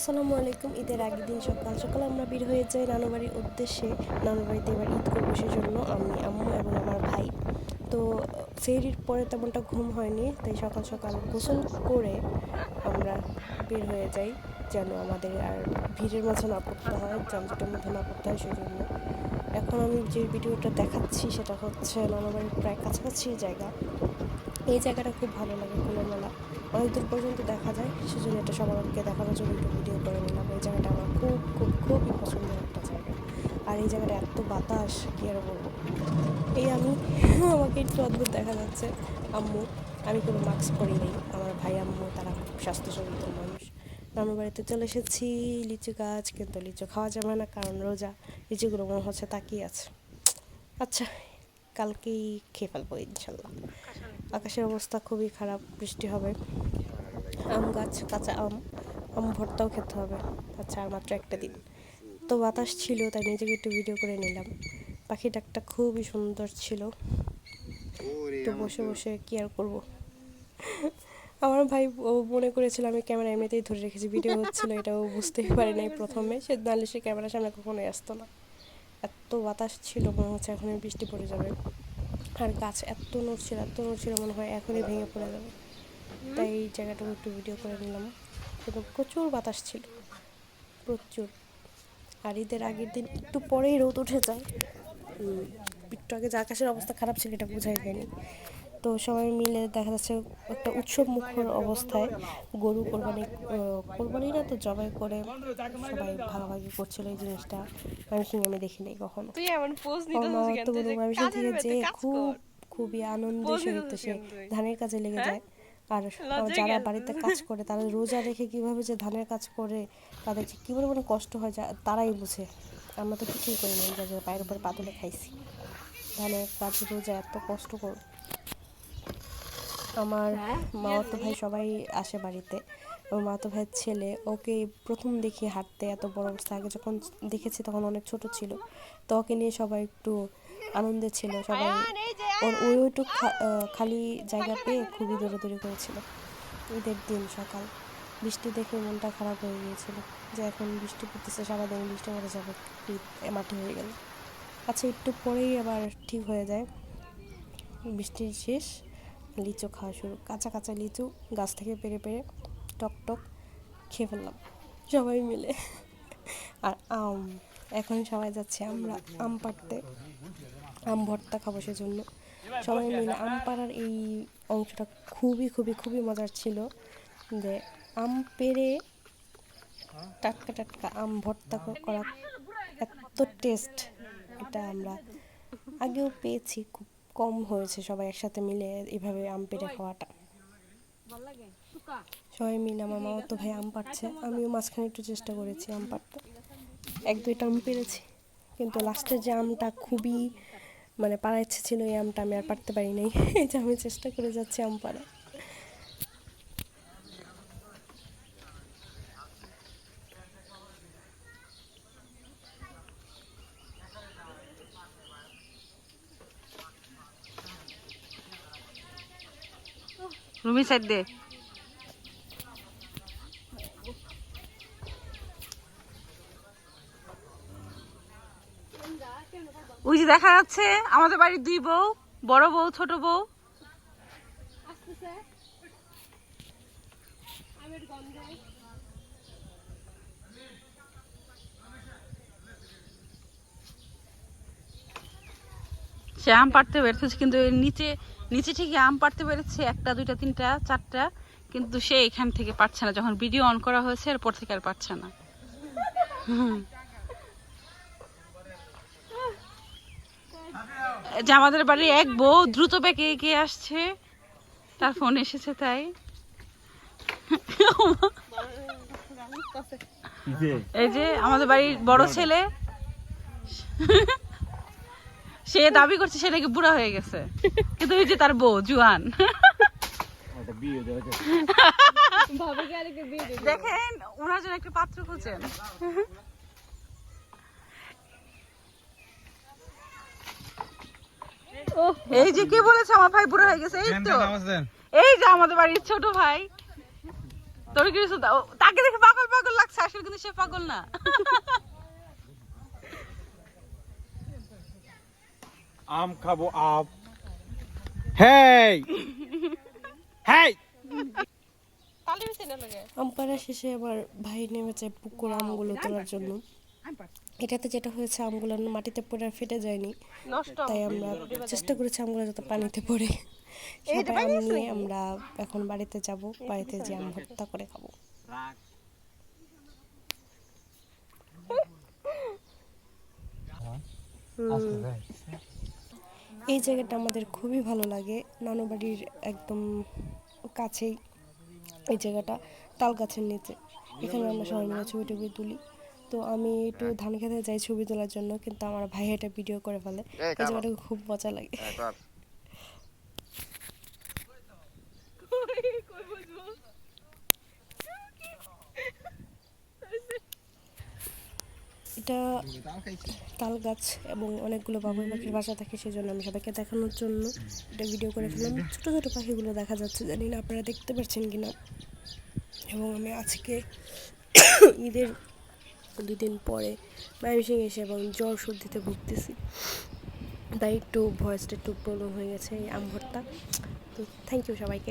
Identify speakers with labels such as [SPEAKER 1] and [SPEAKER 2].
[SPEAKER 1] আসসালামু আলাইকুম। ঈদের আগের দিন সকাল সকাল আমরা বের হয়ে যাই নানুর বাড়ির উদ্দেশ্যে। নানুর বাড়িতে এবার ঈদ করবো সেজন্য আমি, আম্মু এবং আমার ভাই। তো ফেরির পরে তেমনটা ঘুম হয়নি, তাই সকাল সকাল গোসল করে আমরা বের হয়ে যাই, যেন আমাদের আর ভিড়ের মাঝে না পড়তে হয়, যানজটের মধ্যে না পড়তে হয় সেজন্য। এখন আমি যে ভিডিওটা দেখাচ্ছি সেটা হচ্ছে নানুর বাড়ির প্রায় কাছাকাছি জায়গা। এই জায়গাটা খুব ভালো লাগে, খোলামেলা, অনেক দূর পর্যন্ত দেখা যায়, সেজন্য এটা সবাইকে দেখানোর জন্য একটু ভিডিও করে নিলাম। এই জায়গাটা আমার খুব খুব খুবই পছন্দের একটা জায়গা। আর এই জায়গাটা এত বাতাস, কী আর বলবো। এই আমি আমাকে একটু অদ্ভুত দেখা যাচ্ছে। আম্মু, আমি কোনো মাস্ক পরি নেই। আমার ভাই আম্মু তারা খুব স্বাস্থ্য সচেতন মানুষ। নানুর বাড়িতে চলে এসেছি। লিচু গাছ, কিন্তু লিচু খাওয়া যাবে না কারণ রোজা। লিচুগুলো মনে হচ্ছে তাকিয়ে আছে। আচ্ছা, কালকেই খেয়ে ফেলবো ইনশাল্লাহ। আকাশের অবস্থা খুবই খারাপ, বৃষ্টি হবে। আম গাছ, কাঁচা আম, আম ভর্তাও খেতে হবে। আচ্ছা, আর মাত্র একটা দিন। তো বাতাস ছিল, তাই নিজেকে একটু ভিডিও করে নিলাম। পাখি ডাকটা খুবই সুন্দর ছিল। তো বসে বসে কি আর করব। আমার ভাই ও মনে করেছিল আমি ক্যামেরা এমনিতেই ধরে রেখেছি, ভিডিও হচ্ছিল, এটা ও বুঝতেই পারে নাই প্রথমে। সে নাহলে সে ক্যামেরার সামনে কখনোই আসতো না। এত বাতাস ছিল, মনে হচ্ছে এখনই বৃষ্টি পড়ে যাবে। আর গাছ এত নড়ছিল মনে হয় এখনই ভেঙে পড়ে যাবে। তাই এই জায়গাটাও একটু ভিডিও করে নিলাম। কিন্তু প্রচুর বাতাস ছিল, প্রচুর। আর ঈদের আগের দিন একটু পরেই রোদ উঠে যায়। একটু আগে যে আকাশের অবস্থা খারাপ ছিল এটা বোঝাই যায়নি। তো সবাই মিলে দেখা যাচ্ছে একটা উৎসব মুখর অবস্থায় গরু কোরবানি না তো জবাই করে সবাই ভাগাভাগি করছিল এই জিনিসটা। আমি দেখি নাই কখনো।
[SPEAKER 2] তুই এমন পোজ
[SPEAKER 1] আমার
[SPEAKER 2] নিতেছিস
[SPEAKER 1] মামার
[SPEAKER 2] কেন?
[SPEAKER 1] তো
[SPEAKER 2] তুই
[SPEAKER 1] বলবো
[SPEAKER 2] যে
[SPEAKER 1] ময়মনসিং
[SPEAKER 2] কাজের
[SPEAKER 1] থেকে যে
[SPEAKER 2] মেয়েতে কাজ কর।
[SPEAKER 1] খুবই আনন্দের
[SPEAKER 2] পোজ
[SPEAKER 1] সহিত
[SPEAKER 2] নিতেছিস
[SPEAKER 1] সে
[SPEAKER 2] কেন তুই?
[SPEAKER 1] ধানের কাজে লেগে
[SPEAKER 2] হ্যাঁ,
[SPEAKER 1] যায়। আর
[SPEAKER 2] লজ্জা
[SPEAKER 1] যারা
[SPEAKER 2] গেল।
[SPEAKER 1] বাড়িতে কাজ করে তারা রোজা রেখে কীভাবে যে ধানের কাজ করে, তাদের যে কী পরিমাণে কষ্ট হয় যা তারাই বুঝে। আমরা তো কিছুই করি না, যা পায়ের উপর পা তুলে খাইছি। ধানের কাজ রোজা এত কষ্টকর। আমার মামাতো ভাই সবাই আসে বাড়িতে। আমার মামাতো ভাইয়ের ছেলে, ওকে প্রথম দেখি হাঁটতে এত বড় অবস্থা। আগে যখন দেখেছি তখন অনেক ছোট ছিল। তো ওকে নিয়ে সবাই একটু আনন্দে ছিল সবাই।
[SPEAKER 2] আয়ান এই যে
[SPEAKER 1] ওর
[SPEAKER 2] আয়ান।
[SPEAKER 1] ওইটুক খালি জায়গা পেয়ে খুবই দৌড়াদৌড়ি করেছিল। ঈদের দিন সকাল বৃষ্টি দেখে মনটা খারাপ হয়ে গিয়েছিল, যে এখন বৃষ্টি পড়তেছে, সারাদিন বৃষ্টির মধ্যে যাবো, ঈদ মাটি হয়ে গেল। আচ্ছা, একটু পরেই আবার ঠিক হয়ে যায়। বৃষ্টি শেষ, লিচু খাওয়া শুরু। কাঁচা কাঁচা লিচু গাছ থেকে পেড়ে পেড়ে টক টক খেয়ে ফেললাম সবাই মিলে। আর আম, এখন সবাই যাচ্ছে আমরা আম পাড়তে, আম ভর্তা খাবো সেজন্য সবাই মিলে আম পাড়ার এই অংশটা খুবই খুবই খুবই মজার ছিল। যে আম পেড়ে টাটকা টাটকা আম ভর্তা করা এত টেস্ট, এটা আমরা আগেও পেয়েছি, খুব কম হয়েছে সবাই একসাথে মিলে এভাবে আম পেড়ে খাওয়াটা। সবাই মিলে আমার মামাতো ভাই আম পাড়ছে, আমিও মাঝখানে একটু চেষ্টা করেছি আম পাড়তে, এক দুইটা আম পেরেছি। কিন্তু লাস্টের যে আমটা খুবই মানে পাড়ার ইচ্ছে ছিল, এই আমটা আমি আর পারতে পারি নাই। এই যে আমি চেষ্টা করে যাচ্ছি আম পাড়া।
[SPEAKER 2] রুমি সাইড দে। ওই যে দেখা যাচ্ছে আমাদের বাড়ির দুই বউ, বড় বউ ছোট বউ। সে আম পাড়তে বেরোচ্ছে, কিন্তু এর নিচে নিচে ঠিকই আম পাড়তে পেরেছে, একটা দুইটা তিনটা চারটা, কিন্তু সে এখান থেকে পারছে না। যখন ভিডিও অন করা হয়েছে এরপর থেকে আর পারছে না। যে আমাদের বাড়ি এক বউ দ্রুত বেঁকে এগিয়ে আসছে, তার ফোন এসেছে তাই। এই যে আমাদের বাড়ির বড় ছেলে, সে দাবি করছে সে নাকি বুড়া হয়ে গেছে, কিন্তু ওই যে তার বউ জুয়ান। দেখেন ওনার জন্য একটা পাত্র খুঁজেন। এই যে কে বলেছে আমার ভাই বুড়া হয়ে গেছে? এই তো, এই যে আমাদের বাড়ির ছোট ভাই। তোর কিছু তাকে দেখে পাগল পাগল লাগছে আসলে। আসলে কিন্তু সে পাগল না।
[SPEAKER 3] আম খাবো আম। হেই হেই
[SPEAKER 1] আম পাড়া শেষে আবার ভাই নেমেছে পুকুর আমগুলো তোলার জন্য। এটাতে যেটা হয়েছে আমগুলো মাটিতে পড়ে আর ফেটে যায়নি, তাই আমরা চেষ্টা করেছি আমগুলো যাতে পানিতে পড়ে। সবাই আম নিয়ে আমরা এখন বাড়িতে যাব, বাড়িতে যে আম ভর্তা করে খাবো। এই জায়গাটা আমাদের খুবই ভালো লাগে, নানু বাড়ির একদম কাছেই এই জায়গাটা, তাল গাছের নিচে। এখানে আমরা সবাই মিলে ছবি টবি তুলি। তো আমি একটু ধান খেতে যাই ছবি তোলার জন্য, কিন্তু আমার ভাই এটা ভিডিও করে ফেলে। এই জায়গাটা খুব মজা লাগে। এটা তাল গাছ এবং অনেকগুলো বাবুই পাখির বাসা থাকে, সেই জন্য আমি সবাইকে দেখানোর জন্য এটা ভিডিও করে ফেললাম। ছোটো ছোটো পাখিগুলো দেখা যাচ্ছে, জানি না আপনারা দেখতে পাচ্ছেন কিনা। এবং আমি আজকে ঈদের 2 দিন পরে ময়মনসিং এসে এবং জ্বর সর্দিতে ভুগতেছি, তাই একটু ভয়েসটা একটু প্রবলেম হয়ে গেছে এই আম ভর্তা। তো থ্যাংক ইউ সবাইকে।